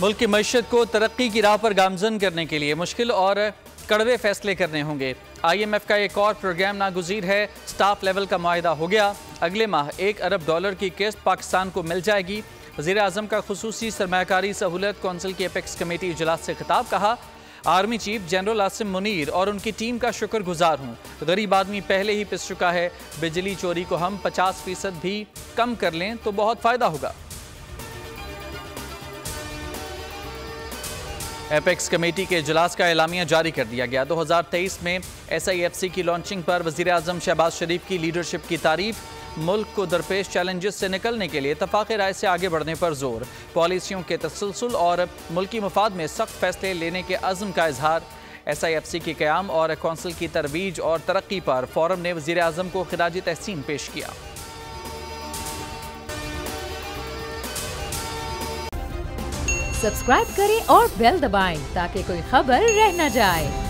मुल्क की मईशत को तरक्की की राह पर गामजन करने के लिए मुश्किल और कड़वे फैसले करने होंगे। IMF का एक और प्रोग्राम नागुज़ीर है। स्टाफ लेवल का मुआहदा हो गया। अगले माह $1 अरब की किस्त पाकिस्तान को मिल जाएगी। वज़ीर आज़म का खुसूसी सरमायाकारी सहूलत कौंसिल की एपेक्स कमेटी इजलास से खिताब। कहा, army chief general Asim Munir और उनकी टीम का शुक्रगुजार हूँ। गरीब आदमी पहले ही पिस चुका है। बिजली चोरी को हम 50% भी कम कर लें तो बहुत फ़ायदा होगा। एपेक्स कमेटी के इजलास का एलामिया जारी कर दिया गया। 2023 में SIFC की लॉन्चिंग पर वज़ीर आज़म शहबाज शरीफ की लीडरशिप की तारीफ। मुल्क को दरपेश चैलेंजेस से निकलने के लिए इत्तफ़ाक़ राय से आगे बढ़ने पर जोर। पॉलिसियों के तसलसल और मुल्की मफाद में सख्त फैसले लेने के अज़्म का इजहार। SIFC के क़याम और कौंसिल की तरवीज और तरक्की पर फोरम ने वज़ीर आज़म को ख़िराज तहसीन पेश किया। सब्सक्राइब करें और बेल दबाएं ताकि कोई खबर रह न जाए।